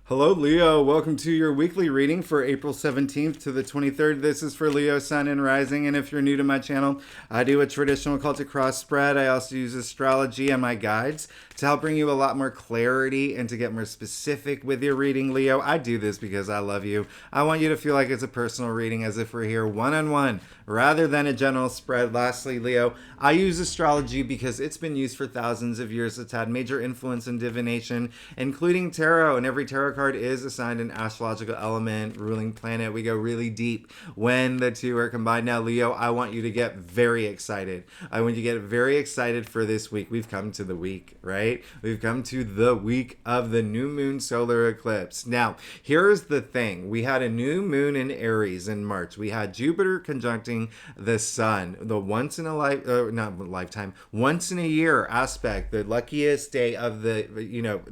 Hello, Leo. Welcome to your weekly reading for April 17th to the 23rd. This is for Leo, Sun, and Rising. And if you're new to my channel, I do a traditional Celtic cross spread. I also use astrology and my guides to help bring you a lot more clarity and to get more specific with your reading, Leo. I do this because I love you. I want you to feel like it's a personal reading, as if we're here one-on-one rather than a general spread. Lastly, Leo, I use astrology because it's been used for thousands of years. It's had major influence in divination, including tarot, and every tarot card is assigned an astrological element, ruling planet. We go really deep when the two are combined. Now, Leo, I want you to get very excited. I want you to get very excited for this week. We've come to the week, right? We've come to the week of the new moon solar eclipse. Now, here's the thing. We had a new moon in Aries in March. We had Jupiter conjuncting the sun, the once in a lifetime, once in a year aspect, the luckiest day of the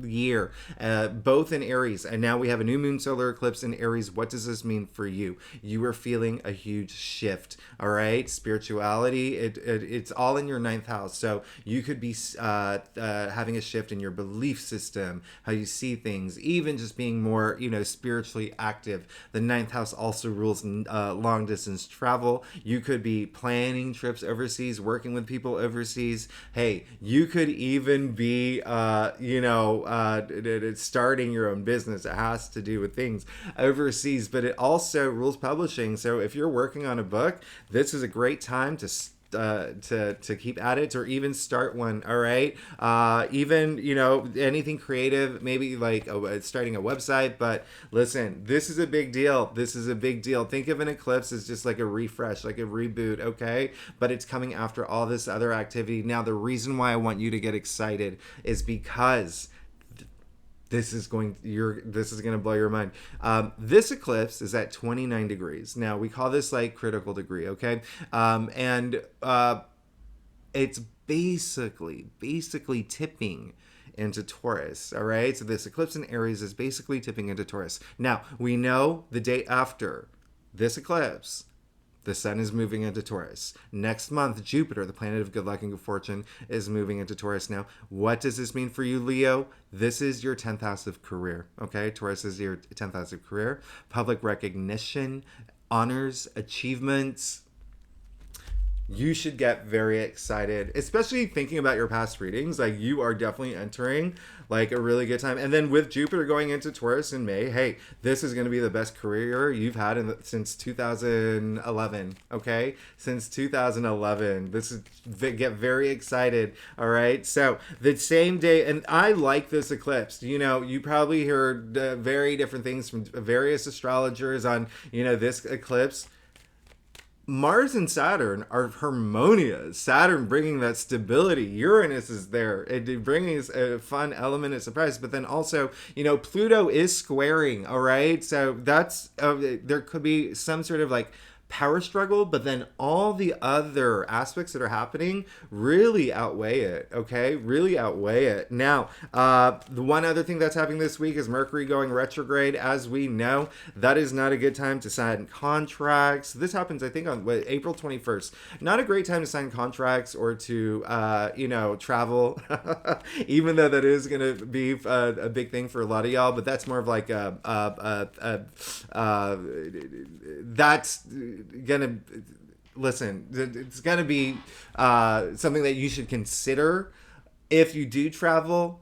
year, both in Aries. And now we have a new moon solar eclipse in Aries. What does this mean for you? You are feeling a huge shift. All right, spirituality. It's all in your ninth house. So you could be having a shift in your belief system, how you see things, even just being more spiritually active. The ninth house also rules long distance travel. You could be planning trips overseas, working with people overseas. Hey, you could even be starting your own business. It has to do with things overseas, but it also rules publishing. So if you're working on a book, this is a great time to keep at it, or even start one. All right, even anything creative, maybe like starting a website. But listen, this is a big deal. This is a big deal. Think of an eclipse as just like a refresh, like a reboot. Okay, but it's coming after all this other activity. Now, the reason why I want you to get excited is because this is going to blow your mind. This eclipse is at 29 degrees. Now, we call this like critical degree, okay? It's basically tipping into Taurus, all right? So this eclipse in Aries is basically tipping into Taurus. Now, we know the day after this eclipse, the sun is moving into Taurus. Next month, Jupiter, the planet of good luck and good fortune, is moving into Taurus. Now, what does this mean for you, Leo? This is your 10th house of career, okay? Taurus is your 10th house of career, public recognition, honors, achievements. You should get very excited, especially thinking about your past readings. Like, you are definitely entering like a really good time. And then with Jupiter going into Taurus in May, hey, this is going to be the best career you've had since 2011. Okay, since 2011. This is get very excited. All right. So the same day, and I like this eclipse. You probably heard very different things from various astrologers on this eclipse. Mars and Saturn are harmonious. Saturn bringing that stability. Uranus is there. It bringing a fun element of surprise. But then also, Pluto is squaring. All right. So that's, there could be some sort of like power struggle, but then all the other aspects that are happening really outweigh it. Okay, really outweigh it. Now, the one other thing that's happening this week is Mercury going retrograde. As we know, that is not a good time to sign contracts. This happens, I think, on April 21st. Not a great time to sign contracts or to travel, even though that is going to be a big thing for a lot of y'all. But that's more of like that's gonna listen. It's gonna be something that you should consider if you do travel.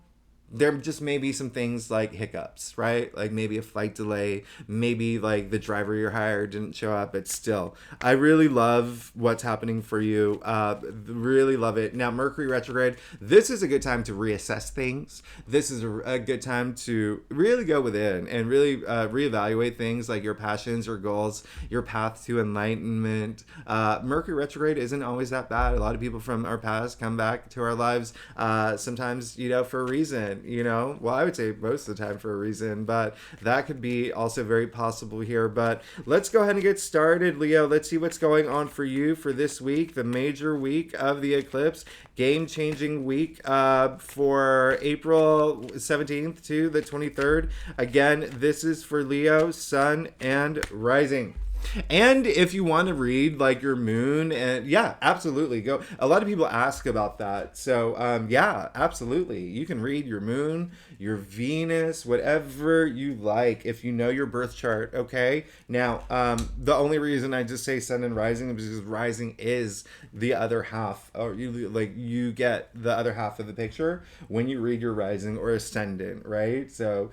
There just may be some things like hiccups, right? Like maybe a flight delay, maybe like the driver you hired didn't show up, but still, I really love what's happening for you. Really love it. Now, Mercury retrograde, this is a good time to reassess things. This is a good time to really go within and really reevaluate things like your passions, your goals, your path to enlightenment. Mercury retrograde isn't always that bad. A lot of people from our past come back to our lives sometimes, for a reason. Well, I would say most of the time for a reason, but that could be also very possible here. But let's go ahead and get started, Leo. Let's see what's going on for you for this week, the major week of the eclipse, game-changing week for April 17th to the 23rd. Again, this is for Leo, Sun, and Rising. And if you want to read like your moon, and yeah, absolutely go. A lot of people ask about that. So yeah, absolutely. You can read your moon, your Venus, whatever you like, if you know your birth chart, okay? Now, the only reason I just say sun and rising is because rising is the other half, or you get the other half of the picture when you read your rising or ascendant, right? So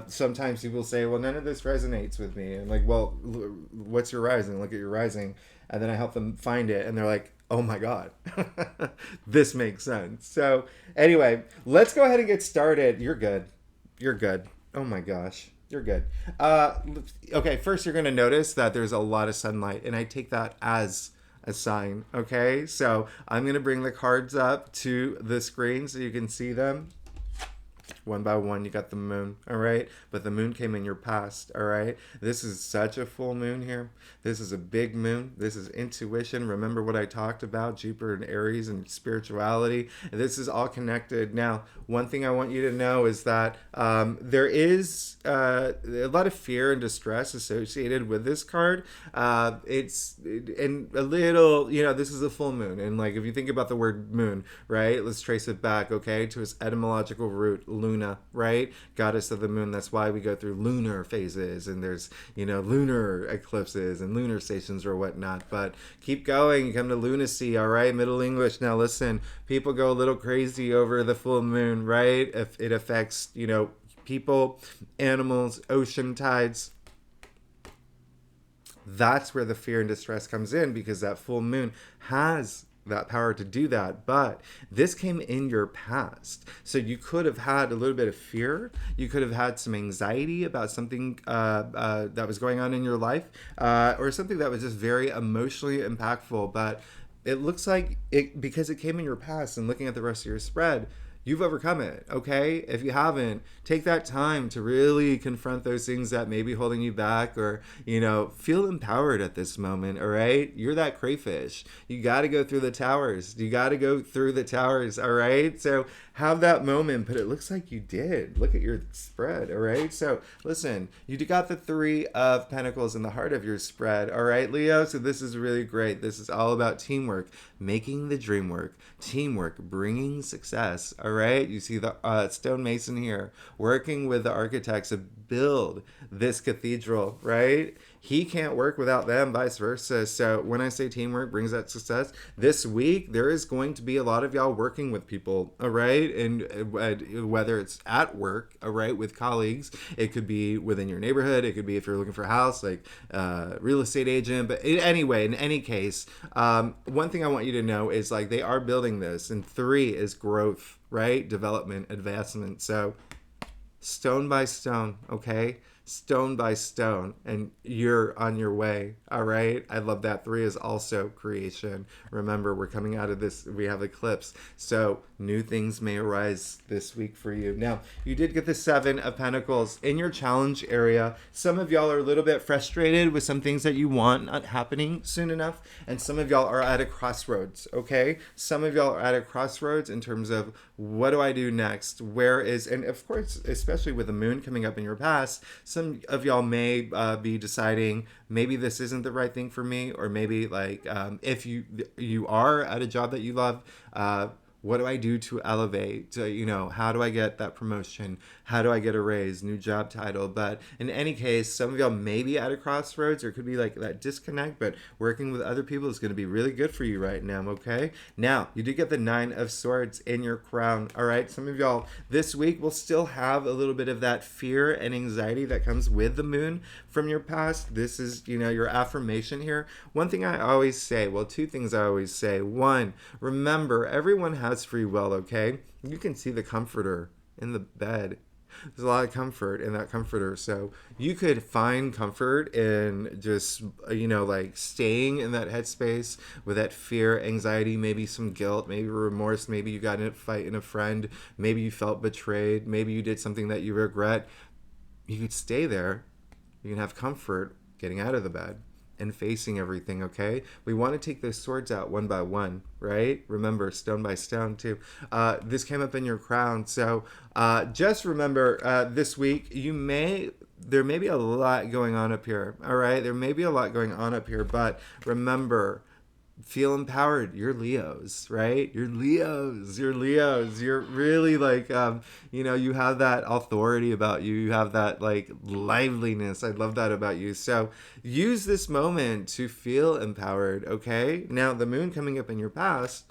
sometimes people say, well, none of this resonates with me. And like, well, what's your rising? Look at your rising. And then I help them find it, and they're like, oh my God, this makes sense. So anyway, let's go ahead and get started. You're good. You're good. Oh my gosh. You're good. Okay, first you're going to notice that there's a lot of sunlight, and I take that as a sign, okay? So I'm going to bring the cards up to the screen so you can see them. One by one, you got the moon, all right? But the moon came in your past, all right? This is such a full moon here. This is a big moon. This is intuition. Remember what I talked about, Jupiter and Aries and spirituality. This is all connected. Now, one thing I want you to know is that there is a lot of fear and distress associated with this card. And a little, this is a full moon. And like, if you think about the word moon, right? Let's trace it back, okay, to its etymological root, Luna, right? Goddess of the moon. That's why we go through lunar phases, and there's, lunar eclipses and lunar stations or whatnot. But keep going. You come to lunacy, all right? Middle English. Now listen, people go a little crazy over the full moon, right? If it affects, people, animals, ocean tides. That's where the fear and distress comes in, because that full moon has that power to do that. But this came in your past, so you could have had a little bit of fear, you could have had some anxiety about something that was going on in your life, or something that was just very emotionally impactful. But it looks like it, because it came in your past, and looking at the rest of your spread, you've overcome it, okay? If you haven't, take that time to really confront those things that may be holding you back, or, feel empowered at this moment, all right? You're that crayfish. You got to go through the towers. You got to go through the towers, all right? So have that moment, but it looks like you did. Look at your spread, all right? So listen, you got the 3 of Pentacles in the heart of your spread, all right, Leo? So this is really great. This is all about teamwork, making the dream work, teamwork, bringing success, all right? You see the stonemason here, working with the architects to build this cathedral, right? He can't work without them, vice versa. So when I say teamwork brings that success, this week there is going to be a lot of y'all working with people, all right? And whether it's at work, all right, with colleagues, it could be within your neighborhood, it could be if you're looking for a house, like real estate agent. But anyway, in any case, one thing I want you to know is like they are building this, and 3 is growth, right? Development, advancement. So stone by stone, okay? Stone by stone, and you're on your way, all right? I love that. 3 is also creation. Remember, we're coming out of this, we have eclipse, so new things may arise this week for you. Now, you did get the 7 of Pentacles in your challenge area. Some of y'all are a little bit frustrated with some things that you want not happening soon enough, and some of y'all are at a crossroads, okay? Some of y'all are at a crossroads in terms of, what do I do next? Where is, and of course, especially with the moon coming up in your past, some of y'all may be deciding maybe this isn't the right thing for me, or maybe like if you are at a job that you love, what do I do to elevate? How do I get that promotion? How do I get a raise, new job title? But in any case, some of y'all may be at a crossroads, or it could be like that disconnect, but working with other people is going to be really good for you right now, okay? Now, you do get the 9 of Swords in your crown, all right? Some of y'all this week will still have a little bit of that fear and anxiety that comes with the moon from your past. This is, your affirmation here. One thing I always say, well, 2 things I always say. 1, remember, everyone has free will, okay? You can see the comforter in the bed. There's a lot of comfort in that comforter. So you could find comfort in just, like staying in that headspace with that fear, anxiety, maybe some guilt, maybe remorse. Maybe you got in a fight in a friend. Maybe you felt betrayed. Maybe you did something that you regret. You could stay there. You can have comfort getting out of the bed and facing everything, okay? We want to take those swords out one by one, right? Remember, stone by stone, too. This came up in your crown. So just remember, this week, there may be a lot going on up here, all right? There may be a lot going on up here, but remember, feel empowered. You're Leos, right? You're Leos. You're Leos. You're really like, you have that authority about you. You have that like liveliness. I love that about you. So use this moment to feel empowered, okay? Now, the moon coming up in your past,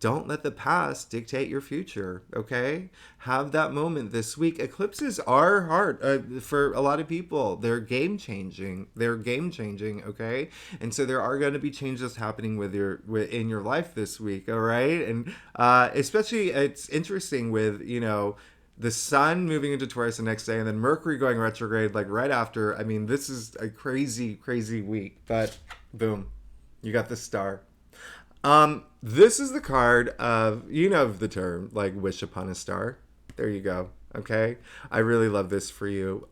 don't let the past dictate your future, okay? Have that moment this week. Eclipses are hard for a lot of people. They're game changing. They're game changing, okay? And so there are going to be changes happening in your life this week, all right? And especially it's interesting with, the sun moving into Taurus the next day and then Mercury going retrograde like right after. I mean, this is a crazy, crazy week. But boom, you got the star. This is the card of, the term, like wish upon a star. There you go. Okay. I really love this for you.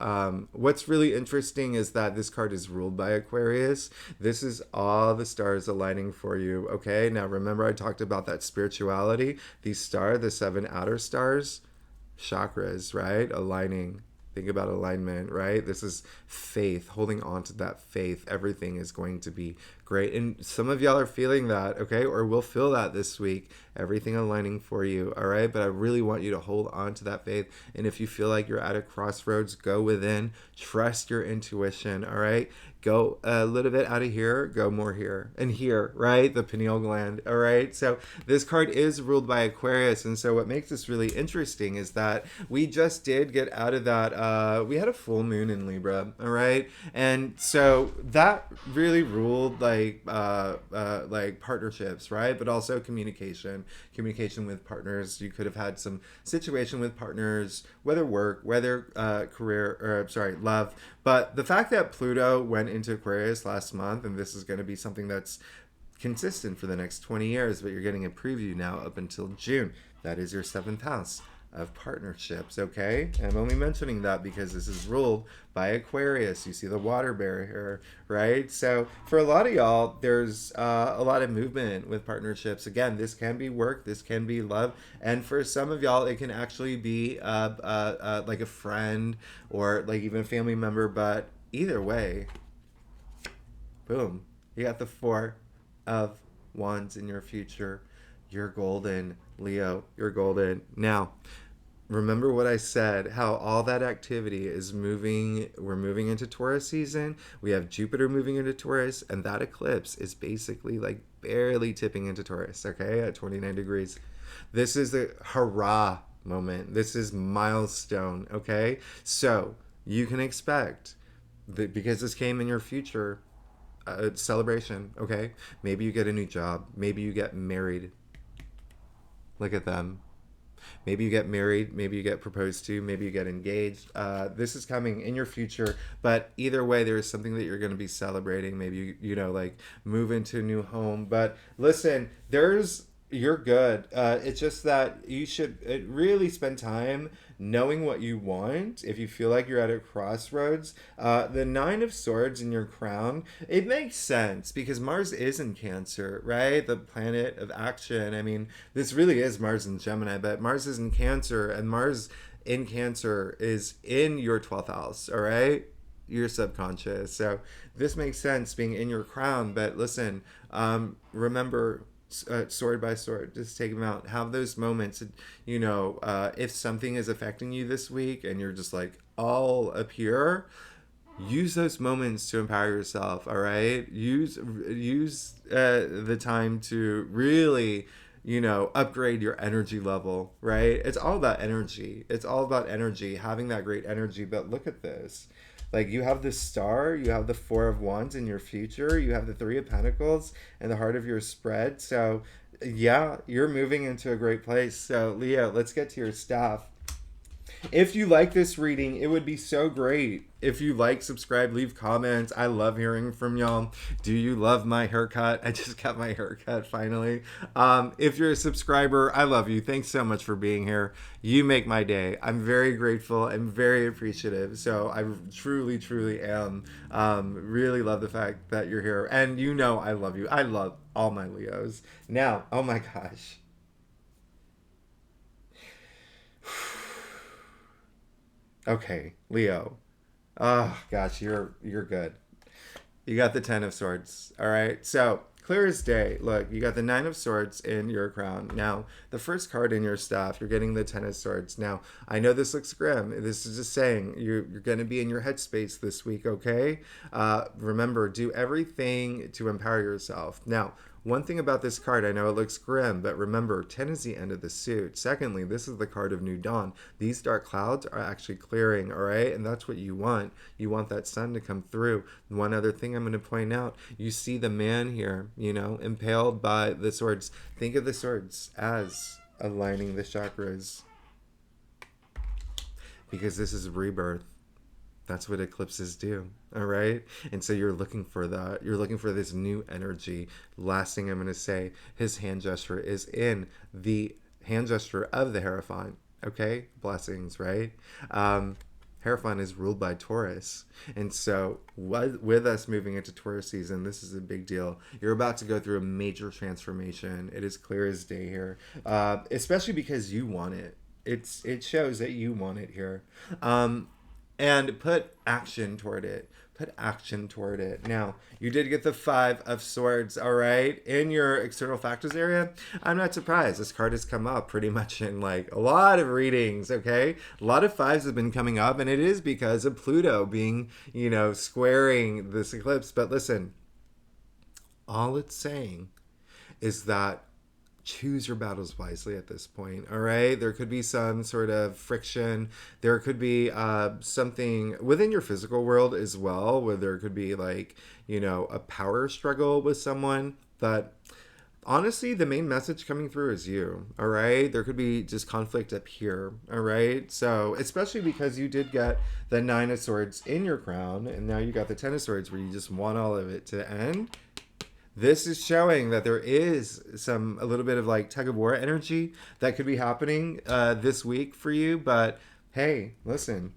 What's really interesting is that this card is ruled by Aquarius. This is all the stars aligning for you. Okay. Now remember I talked about that spirituality. These stars, the 7 outer stars, chakras, right? Aligning. Think about alignment, right? This is faith, holding on to that faith. Everything is going to be great. And some of y'all are feeling that, okay? Or will feel that this week. Everything aligning for you, all right? But I really want you to hold on to that faith. And if you feel like you're at a crossroads, go within. Trust your intuition, all right? Go a little bit out of here, go more here. And here, right? The pineal gland, all right? So this card is ruled by Aquarius. And so what makes this really interesting is that we just did get out of that. We had a full moon in Libra, all right? And so that really ruled like partnerships, right? But also communication with partners. You could have had some situation with partners, whether work, whether love. But the fact that Pluto went into Aquarius last month, and this is going to be something that's consistent for the next 20 years, but you're getting a preview now up until June. That is your 7th house of partnerships, okay? I'm only mentioning that because this is ruled by Aquarius. You see the water bear here, right? So for a lot of y'all, there's a lot of movement with partnerships. Again, this can be work, this can be love, and for some of y'all, it can actually be like a friend or like even a family member, but either way, boom, you got the 4 of Wands in your future. You're golden, Leo. You're golden. Now, remember what I said, how all that activity is moving. We're moving into Taurus season. We have Jupiter moving into Taurus, and that eclipse is basically like barely tipping into Taurus, okay, at 29 degrees. This is the hurrah moment. This is milestone, okay? So you can expect that because this came in your future, celebration, okay? Maybe you get a new job. Maybe you get married. Look at them. Maybe you get married, maybe you get proposed to, maybe you get engaged. This is coming in your future, but either way, there is something that you're going to be celebrating. Maybe like move into a new home. But listen, you're good. It's just that you should really spend time knowing what you want. If you feel like you're at a crossroads, the 9 of Swords in your crown, it makes sense because Mars is in Cancer, right? The planet of action. I mean, this really is Mars in Gemini, but Mars is in Cancer, and Mars in Cancer is in your 12th house, all right? Your subconscious. So this makes sense being in your crown, but listen, remember, sword by sword, just take them out, have those moments. If something is affecting you this week and you're just like all up here, use those moments to empower yourself, all right? Use the time to really upgrade your energy level, right? It's all about energy. Having that great energy. But look at this. Like, you have the star, you have the 4 of Wands in your future, you have the 3 of Pentacles and the heart of your spread. So, yeah, you're moving into a great place. So, Leo, let's get to your stuff. If you like this reading, it would be so great if you like, subscribe, leave comments. I love hearing from y'all. Do you love my haircut? I just got my haircut finally. If you're a subscriber, I love you. Thanks so much for being here. You make my day. I'm very grateful. I'm very appreciative. So I truly, truly am. Really love the fact that you're here. And I love you. I love all my Leos. Now, oh my gosh. Okay, Leo. Oh gosh, you're good. You got the 10 of Swords. All right. So clear as day. Look, you got the Nine of Swords in your crown. Now, the first card in your staff, you're getting the Ten of Swords. Now, I know this looks grim. This is just saying you're going to be in your headspace this week, okay? Remember, do everything to empower yourself. Now, one thing about this card, I know it looks grim, but remember, 10 is the end of the suit. Secondly, this is the card of New Dawn. These dark clouds are actually clearing, all right? And that's what you want. You want that sun to come through. One other thing I'm going to point out, you see the man here, you know, impaled by the swords. Think of the swords as aligning the chakras, because this is rebirth. That's what eclipses do, all right? And so you're looking for that. You're looking for this new energy. Last thing I'm going to say, his hand gesture is in the hand gesture of the Hierophant, okay? Blessings, right? Hierophant is ruled by Taurus. And so with us moving into Taurus season, this is a big deal. You're about to go through a major transformation. It is clear as day here, especially because you want it. It shows that you want it here. And put action toward it. Put action toward it. Now, you did get the Five of Swords, all right, in your external factors area. I'm not surprised. This card has come up pretty much in like a lot of readings, okay? A lot of fives have been coming up, and it is because of Pluto being, you know, squaring this eclipse. But listen, all it's saying is that choose your battles wisely at this point, all right? There could be some sort of friction. There could be something within your physical world as well, where there could be like, you know, a power struggle with someone. But honestly, the main message coming through is you, all right? There could be just conflict up here, all right? So, especially because you did get the Nine of Swords in your crown, and now you got the Ten of Swords where you just want all of it to end. This is showing that there is a little bit of like tug of war energy that could be happening this week for you. But hey, listen,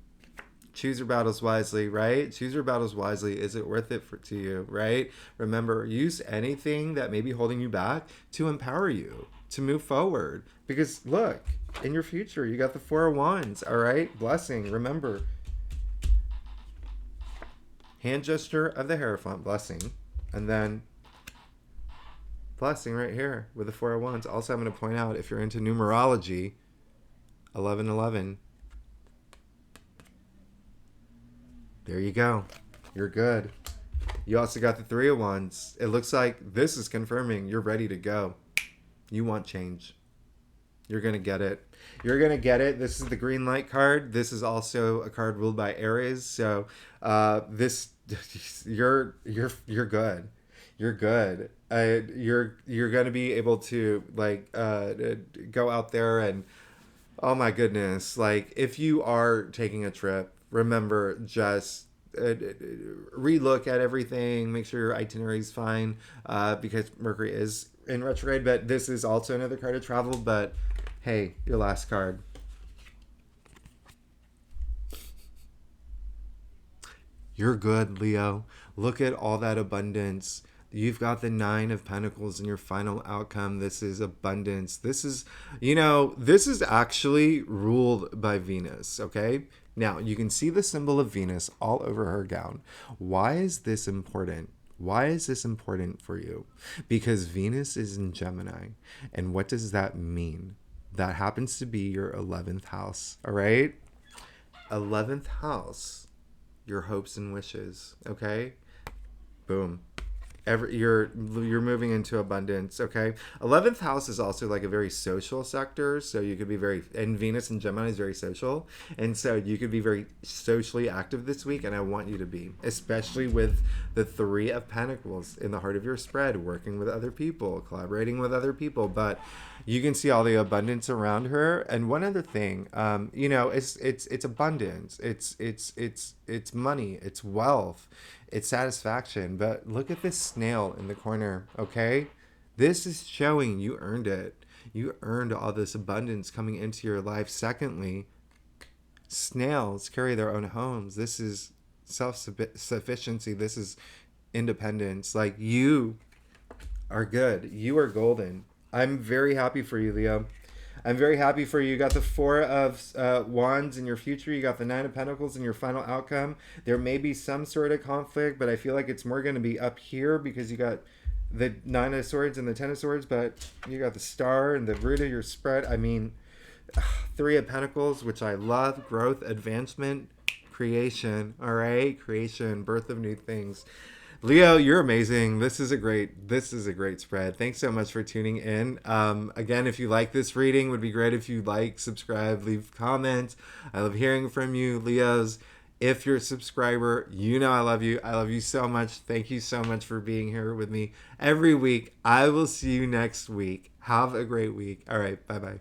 choose your battles wisely, right? Choose your battles wisely. Is it worth it to you, right? Remember, use anything that may be holding you back to empower you to move forward. Because look, in your future, you got the Four of Wands, all right? Blessing, remember. Hand gesture of the Hierophant, blessing. And then blessing right here with the Four of Wands. Also, I'm going to point out, if you're into numerology, 1111. There you go. You're good. You also got the Three of Wands. It looks like this is confirming you're ready to go. You want change. You're going to get it. You're going to get it. This is the green light card. This is also a card ruled by Aries. So you're good. You're good. You're going to be able to like go out there and, oh my goodness, like if you are taking a trip, remember, just relook at everything, make sure your itinerary is fine, because Mercury is in retrograde. But this is also another card of travel. But hey, your last card. You're good, Leo. Look at all that abundance. You've got the Nine of Pentacles in your final outcome. This is abundance. This is, you know, this is actually ruled by Venus, okay? Now, you can see the symbol of Venus all over her gown. Why is this important? Why is this important for you? Because Venus is in Gemini. And what does that mean? That happens to be your 11th house, all right? 11th house, your hopes and wishes, okay? Boom. You're moving into abundance, okay? 11th house is also like a very social sector, so you could be and Venus and Gemini is very social, and so you could be very socially active this week, and I want you to be, especially with the Three of Pentacles in the heart of your spread, working with other people, collaborating with other people. But you can see all the abundance around her. And one other thing, you know, it's abundance, it's money, it's wealth, it's satisfaction. But look at this snail in the corner, okay? This is showing you earned it. You earned all this abundance coming into your life. Secondly, snails carry their own homes. This is self-sufficiency. This is independence. Like, you are good. You are golden. I'm very happy for you, Leo. I'm very happy for you. You got the Four of Wands in your future. You got the Nine of Pentacles in your final outcome. There may be some sort of conflict, but I feel like it's more going to be up here because you got the Nine of Swords and the Ten of Swords, but you got the Star and the root of your spread. I mean, Three of Pentacles, which I love, growth, advancement, creation. All right, creation, birth of new things. Leo, you're amazing. This is a great spread. Thanks so much for tuning in. Again, if you like this reading, would be great if you like, subscribe, leave comments. I love hearing from you, Leos. If you're a subscriber, you know I love you. I love you so much. Thank you so much for being here with me every week. I will see you next week. Have a great week. All right, bye bye.